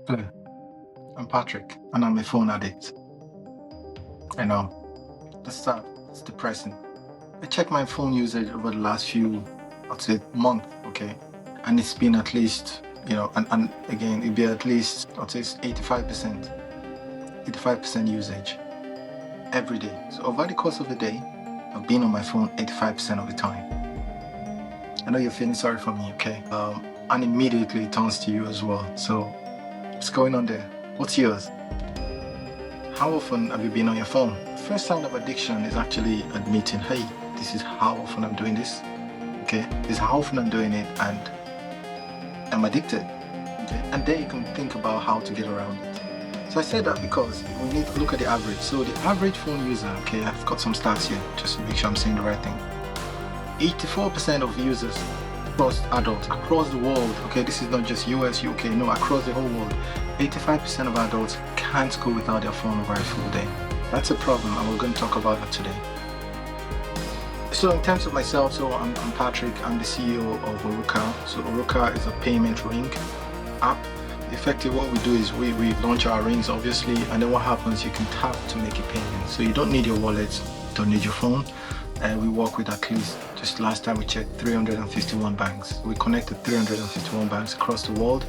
Hello, I'm Patrick, and I'm a phone addict. I know, that's sad, it's depressing. I checked my phone usage over the last I'd say, month, okay? And it's been at least, and again, it'd be at least, I'd say, 85% usage every day. So over the course of the day, I've been on my phone 85% of the time. I know you're feeling sorry for me, okay? And immediately it turns to you as well. So, what's going on there? What's yours? How often have you been on your phone? First sign of addiction is actually admitting, hey, this is how often I'm doing this. Okay, this is how often I'm doing it, and I'm addicted. Okay, and then you can think about how to get around it. So I said that because we need to look at the average. So the average phone user, okay, I've got some stats here just to make sure I'm saying the right thing. 84% of users adults across the world, okay, this is not just US, UK, no, across the whole world, 85% of adults can't go without their phone over a full day. That's a problem, and we're going to talk about that today. So in terms of myself, so I'm Patrick, I'm the CEO of Orukka. So Orukka is a payment ring app. Effectively what we do is we launch our rings, obviously, and then what happens, you can tap to make a payment. So you don't need your wallet, don't need your phone. We work with at least, just last time we checked, 351 banks. We connected 351 banks across the world.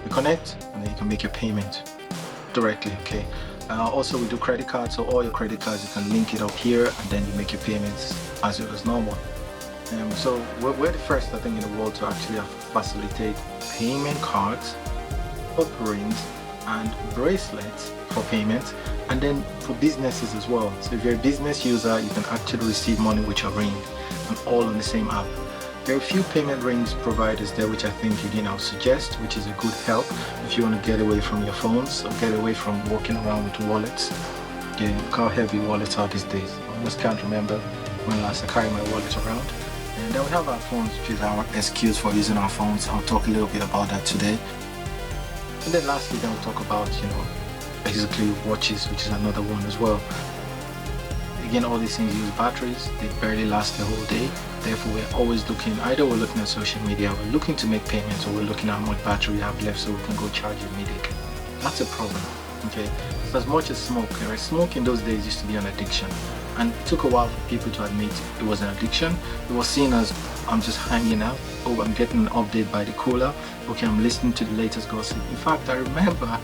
You connect, and then you can make your payment directly, okay? Also, we do credit cards, so all your credit cards, you can link it up here, and then you make your payments as it was normal. So we're the first, I think, in the world to actually facilitate payment cards, rings, and bracelets for payments, and then for businesses as well. So if you're a business user, you can actually receive money with your ring, and all on the same app. There are a few payment rings providers there, which I think I'll suggest, which is a good help if you want to get away from your phones or get away from walking around with wallets. Yeah, look how heavy wallets are these days. I almost can't remember when last I carried my wallet around. And then we have our phones, which is our excuse for using our phones. I'll talk a little bit about that today. And then lastly, then we'll talk about, basically watches, which is another one as well. Again, all these things use batteries. They barely last the whole day. Therefore, we're always looking, either we're looking at social media, we're looking to make payments, or we're looking at how much battery we have left so we can go charge it immediately. That's a problem, okay? So as much as smoke, right? Smoke in those days used to be an addiction. And it took a while for people to admit it was an addiction. It was seen as, I'm just hanging out. Oh, I'm getting an update by the cooler. Okay, I'm listening to the latest gossip. In fact, I remember,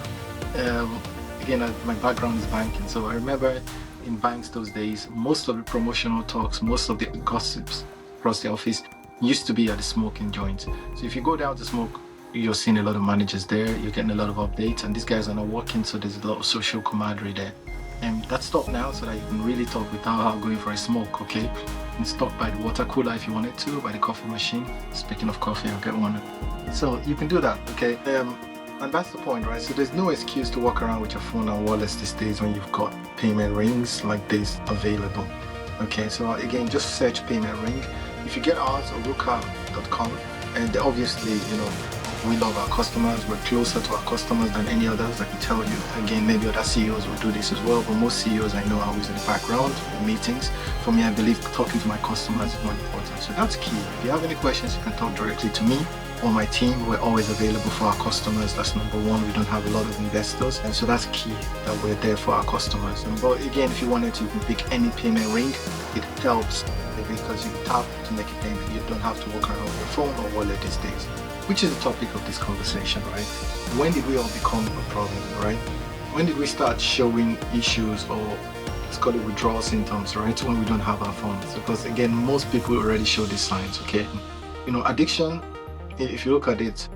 again, my background is banking, so I remember in banks those days, most of the promotional talks, most of the gossips across the office used to be at the smoking joint. So if you go down to smoke, you're seeing a lot of managers there, you're getting a lot of updates, and these guys are not working, so there's a lot of social camaraderie there. And that's stopped now so that you can really talk without going for a smoke, okay? You can stop by the water cooler if you wanted to, by the coffee machine. Speaking of coffee, I'll get one. So you can do that, okay? And that's the point, right? So there's no excuse to walk around with your phone and wallets these days when you've got payment rings like this available. Okay, so again, just search payment ring. If you get ours, orukka.com, and obviously, we love our customers. We're closer to our customers than any others, I can tell you. Again, maybe other CEOs will do this as well, but most CEOs I know are always in the background, in meetings. For me, I believe talking to my customers is more important. So that's key. If you have any questions, you can talk directly to me or my team. We're always available for our customers. That's number one. We don't have a lot of investors, and so that's key, that we're there for our customers. But again, if you wanted to, you can pick any payment ring. It helps because you tap to make a payment. You don't have to walk around with your phone or wallet these days, which is the topic of this conversation, right? When did we all become a problem, right? When did we start showing issues, or let's call it withdrawal symptoms, right? When we don't have our phones. Because again, most people already show these signs, okay? Addiction, if you look at it,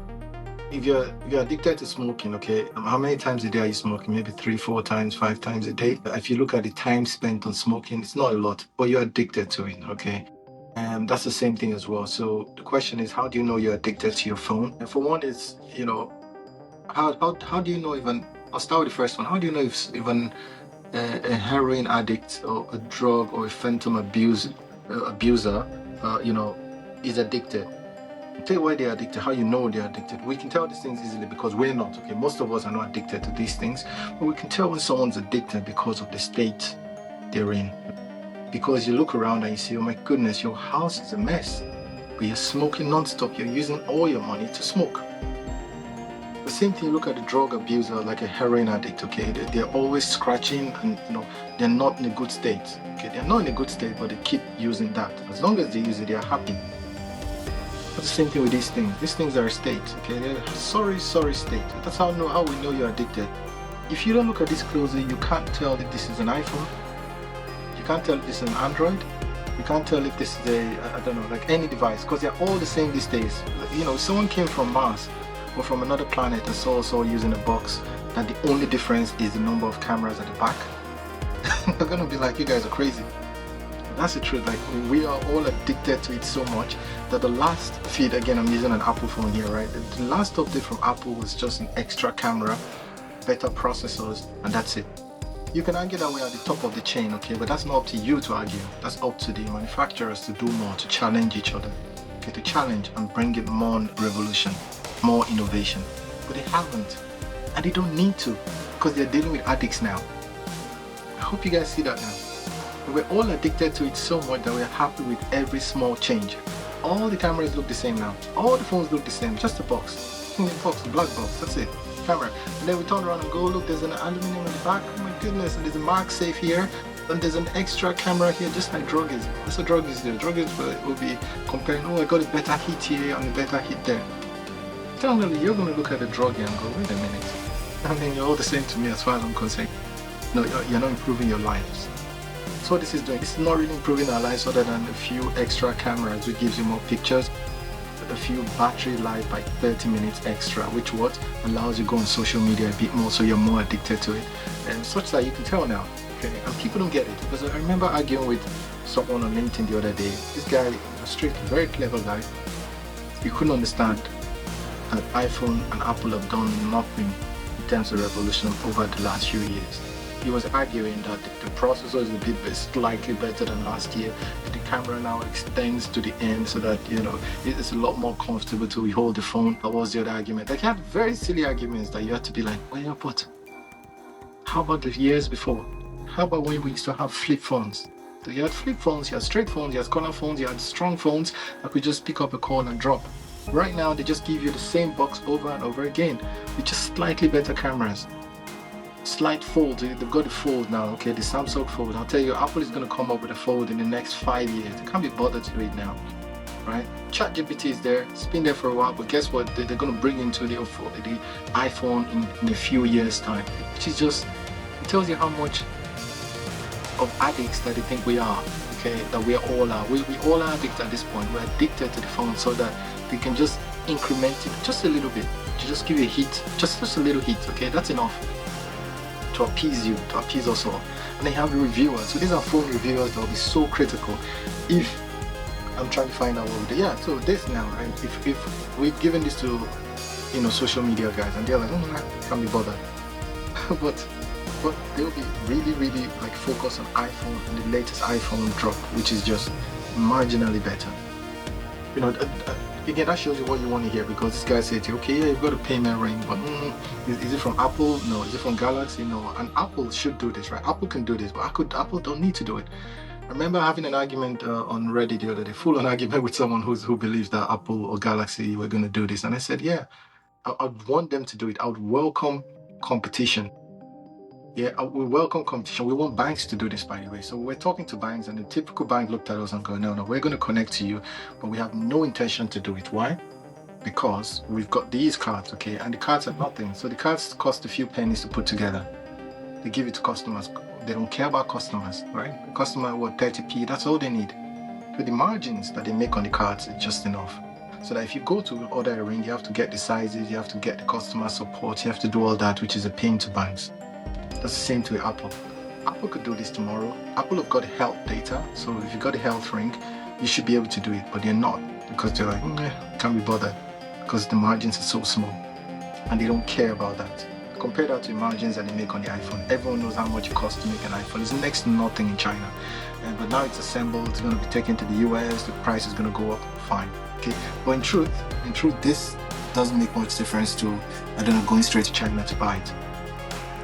if you're addicted to smoking, okay, how many times a day are you smoking? Maybe 3, 4 times, 5 times a day. If you look at the time spent on smoking, it's not a lot, but you're addicted to it, okay? And that's the same thing as well. So the question is, how do you know you're addicted to your phone? And for one, is how do you know even? I'll start with the first one. How do you know if even a heroin addict or a drug or a phantom abuser, is addicted? I'll tell you why they're addicted, how you know they're addicted. We can tell these things easily because we're not, okay? Most of us are not addicted to these things, but we can tell when someone's addicted because of the state they're in. Because you look around and you see, oh my goodness, your house is a mess, but you're smoking non-stop. You're using all your money to smoke. same thing, look at the drug abuser, like a heroin addict, okay? They're always scratching and, they're not in a good state, okay? They're not in a good state, but they keep using that. As long as they use it, they're happy. But the same thing with these things. These things are a state, okay? They're sorry state. That's how we know you're addicted. If you don't look at this closely, you can't tell if this is an iPhone. You can't tell if this is an Android. You can't tell if this is like any device, because they're all the same these days. If someone came from Mars or from another planet and saw us all using a box, that the only difference is the number of cameras at the back, they're gonna be like, you guys are crazy. That's the truth. Like, we are all addicted to it so much that the last feed, again, I'm using an Apple phone here, right? The last update from Apple was just an extra camera, better processors, and that's it. You can argue that we are at the top of the chain, okay, but that's not up to you to argue. That's up to the manufacturers to do more, to challenge each other, okay, to challenge and bring it more revolution, more innovation. But they haven't, and they don't need to, because they're dealing with addicts now. I hope you guys see that now. We're all addicted to it so much that we're happy with every small change. All the cameras look the same now. All the phones look the same, just a box. Box, black box, that's it. Camera. And then we turn around and go, look, there's an aluminum in the back. Oh my goodness, and there's a MagSafe here. And there's an extra camera here, just like drug is. That's what drug is doing. Drug is will be comparing, oh, I got a better hit here and a better hit there. Tell me, you're going to look at the drug here and go, wait a minute. I mean, you're all the same to me as far as I'm concerned. No, you're not improving your lives. So what this is doing, this is not really improving our lives other than a few extra cameras, which gives you more pictures, a few battery life by 30 minutes extra, which allows you to go on social media a bit more, so you're more addicted to it, and such that you can tell now, okay? And people don't get it, because I remember arguing with someone on LinkedIn the other day. This guy, a straight, very clever guy, he couldn't understand that iPhone and Apple have done nothing in terms of revolution over the last few years. He was arguing that the processor is a bit slightly better than last year. The camera now extends to the end so that, it's a lot more comfortable to hold the phone. That was the other argument. Like, he had very silly arguments that you had to be like, well, yeah, but how about the years before? How about when we used to have flip phones? So you had flip phones, you had straight phones, you had corner phones, you had strong phones that could just pick up a call and drop. Right now, they just give you the same box over and over again with just slightly better cameras. Slight fold, they've got the fold now, okay, the Samsung fold. I'll tell you, Apple is going to come up with a fold in the next 5 years. They can't be bothered to do it now, right? ChatGPT is there, it's been there for a while, but guess what? They're going to bring into the iPhone in a few years' time, which is just, it tells you how much of addicts that they think we are, okay, that we all are. We all are addicts at this point. We're addicted to the phone so that they can just increment it just a little bit, to just give you a hit, just a little hit, okay, that's enough to appease you, to appease us all. And then you have the reviewers. So these are phone reviewers that will be so critical if I'm trying to find out what we do. Yeah, so this now, right? If we've given this to social media guys and they're like, can't be bothered. but they'll be really like focused on iPhone and the latest iPhone drop, which is just marginally better. Again, that shows you what you want to hear, because this guy said, okay, yeah, you've got a payment ring, but is it from Apple? No. Is it from Galaxy? No. And Apple should do this, right? Apple can do this, but Apple don't need to do it. I remember having an argument on Reddit the other day, full-on argument with someone who believes that Apple or Galaxy were going to do this. And I said, yeah, I'd want them to do it. I would welcome competition. Yeah, we welcome competition. We want banks to do this, by the way. So we're talking to banks, and the typical bank looked at us and go, no, we're going to connect to you, but we have no intention to do it. Why? Because we've got these cards, okay, and the cards are nothing. So the cards cost a few pennies to put together. They give it to customers. They don't care about customers, right? Customer, 30p, that's all they need. So the margins that they make on the cards is just enough. So that if you go to order a ring, you have to get the sizes, you have to get the customer support, you have to do all that, which is a pain to banks. That's the same to Apple. Apple could do this tomorrow. Apple have got health data, so if you got a health ring, you should be able to do it, but they're not, because they're like, can't be bothered, because the margins are so small, and they don't care about that. Compare that to the margins that they make on the iPhone. Everyone knows how much it costs to make an iPhone. It's next to nothing in China, but now it's assembled, it's going to be taken to the US, the price is going to go up, fine. Okay, but in truth, this doesn't make much difference to, going straight to China to buy it.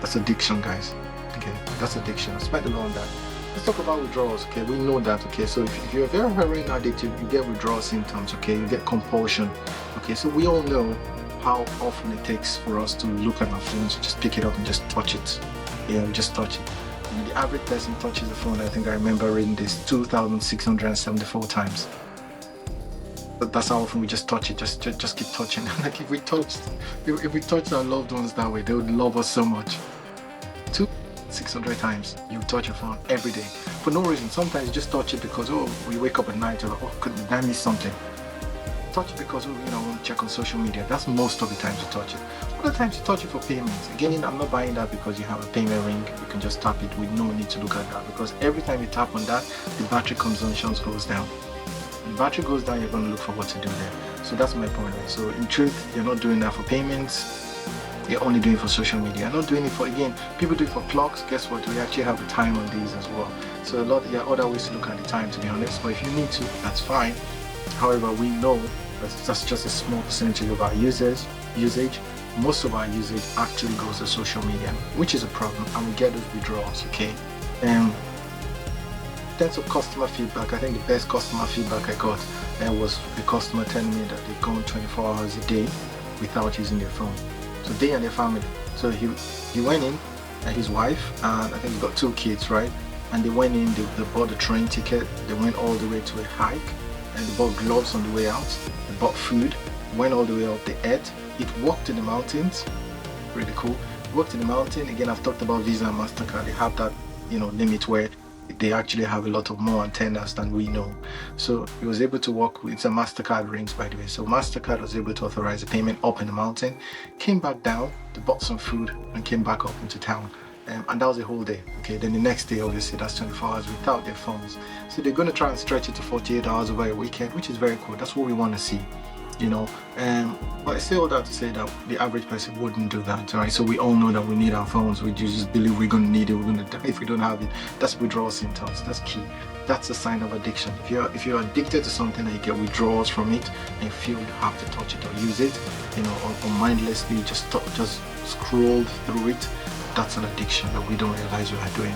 That's addiction, guys. Okay, that's addiction. I spent a lot on that. Let's talk about withdrawals. Okay, we know that. Okay, so if you're very heroin addicted, you get withdrawal symptoms. Okay, you get compulsion. Okay, so we all know how often it takes for us to look at our phones, just pick it up and just touch it. Just touch it. The average person touches the phone, I think I remember reading this, 2,674 times. But that's how often we just touch it, just keep touching. Like if we touched our loved ones that way, they would love us so much. 2,600 times you touch your phone every day for no reason. Sometimes you just touch it because you wake up at night, or could I miss something? Touch it because I want to check on social media. That's most of the times you touch it. Other times you touch it for payments. Again, I'm not buying that because you have a payment ring. You can just tap it with no need to look at that, because every time you tap on that, the battery consumption goes down. When the battery goes down, you're going to look for what to do there. So that's my point. So in truth, you're not doing that for payments. You're only doing it for social media. You're not doing it for, again, people do it for clocks. Guess what? We actually have a time on these as well. So there are other ways to look at the time, to be honest. But if you need to, that's fine. However, we know that's just a small percentage of our usage. Most of our usage actually goes to social media, which is a problem, and we get those withdrawals, okay? In terms of customer feedback, I think the best customer feedback I got was a customer telling me that they've gone 24 hours a day without using their phone. So they and their family. So he went in, and his wife, and I think he's got 2 kids, right? And they went in, they bought a train ticket, they went all the way to a hike, and they bought gloves on the way out, they bought food, went all the way up, they ate, it walked in the mountains, really cool. Walked in the mountain. Again, I've talked about Visa and MasterCard. They have that, limit where they actually have a lot of more antennas than we know. So he was able to walk with, it's a MasterCard rings, by the way. So MasterCard was able to authorize the payment up in the mountain, came back down, they bought some food, and came back up into town. And that was a whole day. Okay, then the next day, obviously, that's 24 hours without their phones. So they're going to try and stretch it to 48 hours over a weekend, which is very cool. That's what we want to see. But I say all that to say that the average person wouldn't do that, right? So we all know that we need our phones. We just believe we're going to need it, we're going to die if we don't have it. That's withdrawal symptoms. That's key. That's a sign of addiction. If you're addicted to something and you get withdrawals from it, and you feel you have to touch it or use it, or mindlessly just scroll through it, that's an addiction that we don't realize we are doing.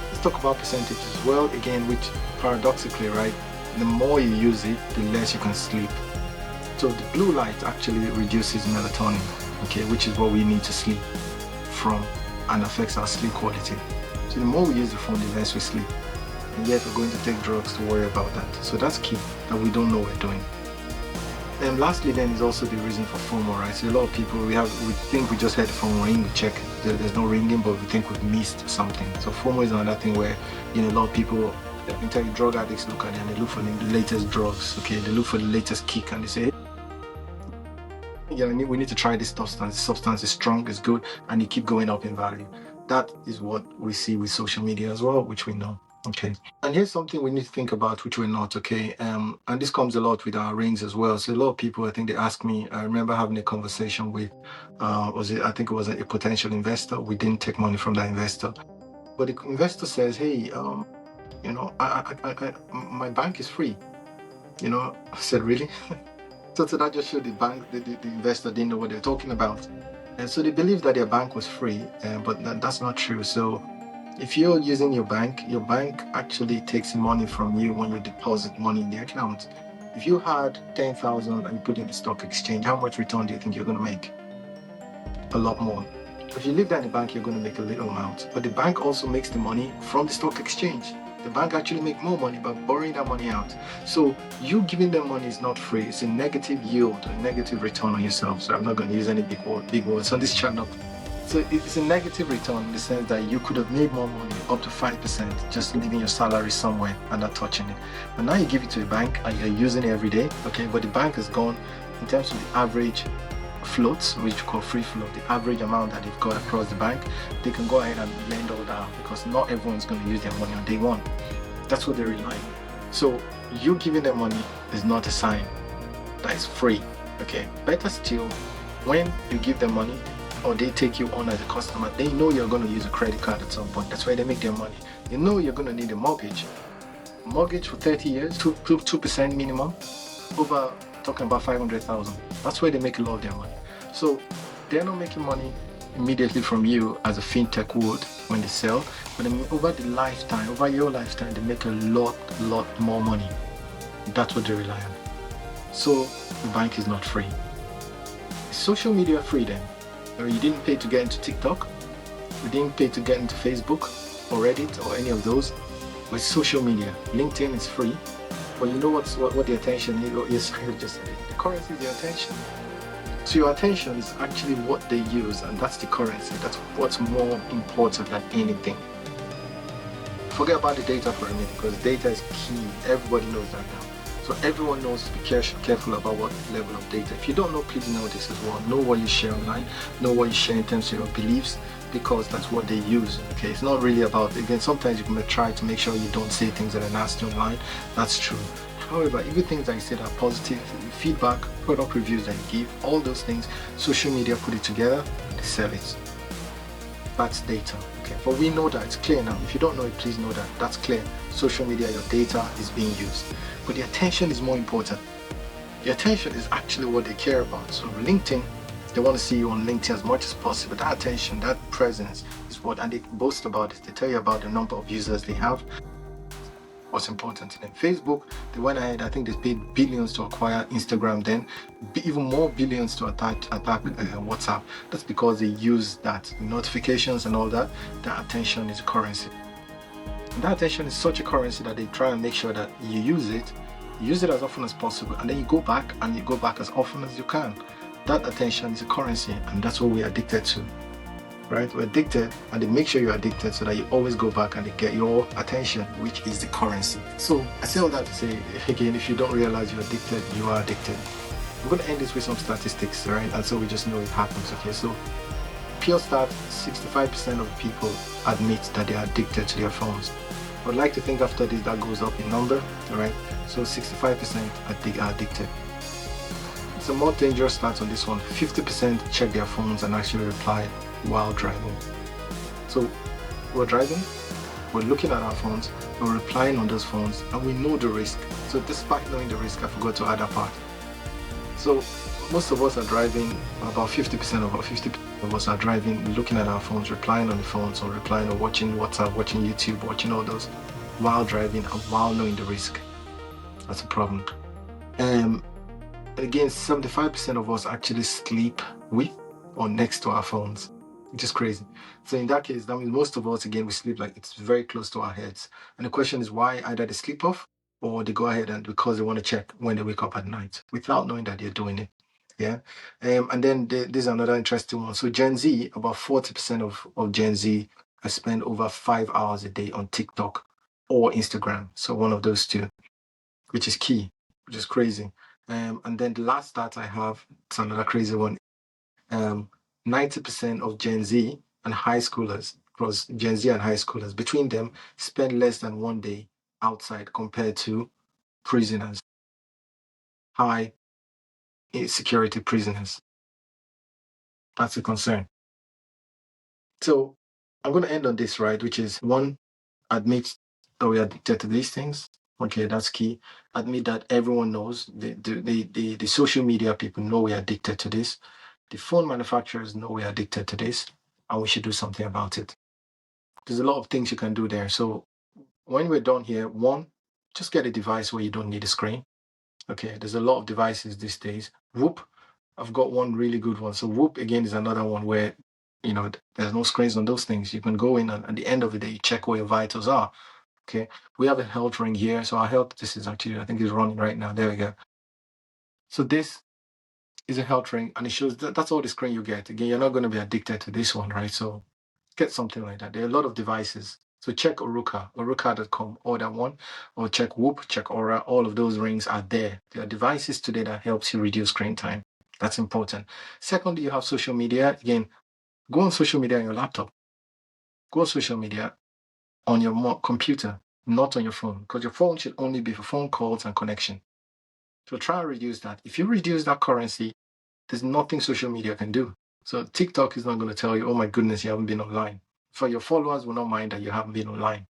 Let's talk about percentages as well, again, which paradoxically, right, the more you use it, the less you can sleep. So the blue light actually reduces melatonin, okay, which is what we need to sleep from, and affects our sleep quality. So the more we use the phone, the less we sleep. And yet we're going to take drugs to worry about that. So that's key, that we don't know we're doing. And lastly then is also the reason for FOMO, right? So a lot of people, we think we just heard the phone ring, we check, there's no ringing, but we think we've missed something. So FOMO is another thing where, a lot of people, I can tell you, drug addicts look at it and they look for the latest drugs, okay? They look for the latest kick and they say, we need to try this substance. This substance is strong, is good, and you keep going up in value. That is what we see with social media as well, which we know. Okay. And here's something we need to think about, which we're not, okay? And this comes a lot with our rings as well. So a lot of people, I think they ask me, I remember having a conversation with, I think it was a potential investor. We didn't take money from that investor. But the investor says, hey, my bank is free. I said, really? So that just showed the bank, the investor didn't know what they're talking about. And so they believed that their bank was free, but that's not true. So if you're using your bank actually takes money from you when you deposit money in the account. If you had 10,000 and you put in the stock exchange, how much return do you think you're going to make? A lot more. If you leave that in the bank, you're going to make a little amount. But the bank also makes the money from the stock exchange. The bank actually make more money by borrowing that money out. So you giving them money is not free. It's a negative yield, a negative return on yourself. So I'm not going to use any big words on this channel. So it's a negative return in the sense that you could have made more money, up to 5%, just leaving your salary somewhere and not touching it. But now you give it to a bank and you're using it every day, okay? But the bank has gone, in terms of the average floats, which we call free float, the average amount that they've got across the bank, they can go ahead and lend all that because not everyone's going to use their money on day one. That's what they rely on. So you giving them money is not a sign that it's free, okay? Better still, when you give them money or they take you on as a customer, they know you're going to use a credit card at some point. That's where they make their money. You know you're going to need a mortgage. Mortgage for 30 years, 2% minimum, over talking about 500,000. That's where they make a lot of their money. So they're not making money immediately from you as a fintech would when they sell, but over your lifetime, they make a lot more money. That's what they rely on. So the bank is not free. social media freedom. You didn't pay to get into TikTok. You didn't pay to get into Facebook or Reddit or any of those. With social media, LinkedIn is free. But you know what the attention is? Just the currency is your attention. So your attention is actually what they use, and that's the currency. That's what's more important than anything. Forget about the data for a minute, because data is key. Everybody knows that now. So everyone knows to be careful about what level of data. If you don't know, please know this as well. Know what you share online. Know what you share in terms of your beliefs, because that's what they use. Okay, it's not really about, again, sometimes you can try to make sure you don't say things that are nasty online. That's true. However, even things that you said are positive, feedback, product reviews that you give, all those things, social media put it together, they sell it. That's data. Okay, but we know that it's clear now. If you don't know it, please know that that's clear. Social media, your data is being used, but the attention is more important. The attention is actually what they care about. So LinkedIn, they want to see you on LinkedIn as much as possible. That attention, that presence is what, and they boast about it. They tell you about the number of users they have, what's important to them. Facebook, they went ahead, I think they paid billions to acquire Instagram, then even more billions to attack WhatsApp. That's because they use that notifications and all that. That attention is a currency. And that attention is such a currency that they try and make sure that you use it as often as possible, and then you go back as often as you can. That attention is a currency, and that's what we're addicted to. Right? We're addicted, and they make sure you're addicted so that you always go back and they get your attention, which is the currency. So I say all that to say, again, if you don't realize you're addicted, you are addicted. I'm going to end this with some statistics, right? And so we just know it happens. Okay, so pure stat, 65% of people admit that they are addicted to their phones. I'd like to think after this that goes up in number, all right? So 65% are addicted. It's a more dangerous stat on this one. 50% check their phones and actually reply while driving. So we're driving, we're looking at our phones, we're replying on those phones, and we know the risk. So despite knowing the risk, I forgot to add that part. So most of us are driving, about 50% of us are driving, looking at our phones, replying on the phones, or replying or watching WhatsApp, watching YouTube, watching all those while driving and while knowing the risk. That's a problem. Again, 75% of us actually sleep with or next to our phones, which is crazy. So in that case, that means most of us, again, we sleep like it's very close to our heads. And the question is why either they sleep off or they go ahead and because they want to check when they wake up at night without knowing that they're doing it. Yeah. And then there's another interesting one. So Gen Z, about 40% of Gen Z spend over 5 hours a day on TikTok or Instagram. So one of those two, which is key, which is crazy. And then the last stat I have, it's another crazy one. 90% of Gen Z and high schoolers, because Gen Z and high schoolers, between them, spend less than 1 day outside compared to prisoners, high security prisoners. That's a concern. So I'm going to end on this, right? Which is one, admit that we are addicted to these things. Okay, that's key. Admit that everyone knows, the social media people know we are addicted to this. The phone manufacturers know we are addicted to this, and we should do something about it. There's a lot of things you can do there. So when we're done here, one, just get a device where you don't need a screen. Okay, there's a lot of devices these days. Whoop, I've got one really good one. So Whoop, again, is another one where, there's no screens on those things. You can go in and at the end of the day, you check where your vitals are. Okay, we have a health ring here. So our health, this is actually, I think it's running right now. There we go. So this is a health ring, and it shows that's all the screen you get. Again, you're not going to be addicted to this one, right? So get something like that. There are a lot of devices. So check Orukka.com, order one, or check Whoop, check Aura. All of those rings are there. There are devices today that helps you reduce screen time. That's important. Secondly, you have social media. Again, go on social media on your laptop. Go on social media on your computer, not on your phone, because your phone should only be for phone calls and connection. So try and reduce that. If you reduce that currency, there's nothing social media can do. So TikTok is not going to tell you, oh my goodness, you haven't been online. For your followers will not mind that you haven't been online.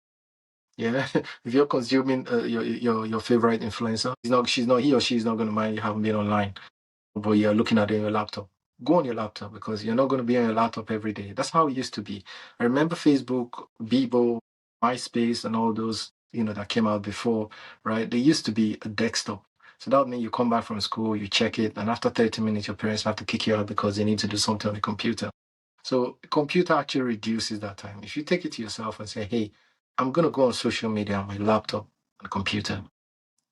Yeah, if you're consuming your favorite influencer, he or she is not going to mind you haven't been online, but you're looking at it on your laptop. Go on your laptop, because you're not going to be on your laptop every day. That's how it used to be. I remember Facebook, Bebo, MySpace, and all those that came out before, right? They used to be a desktop. So that would mean you come back from school, you check it, and after 30 minutes, your parents have to kick you out because they need to do something on the computer. So the computer actually reduces that time. If you take it to yourself and say, hey, I'm going to go on social media on my laptop and computer,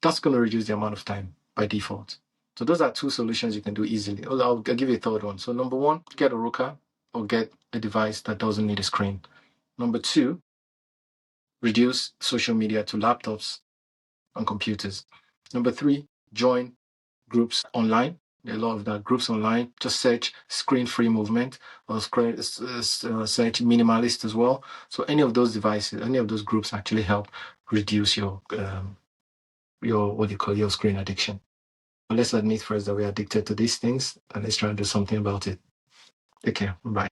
that's going to reduce the amount of time by default. So those are two solutions you can do easily. I'll give you a third one. So number one, get Orukka or get a device that doesn't need a screen. Number two, reduce social media to laptops and computers. Number three, join groups online. There are a lot of that groups online. Just search screen-free movement or search minimalist as well. So any of those devices, any of those groups actually help reduce your what do you call your screen addiction. But let's admit first that we're addicted to these things and let's try to do something about it. Take care. Bye.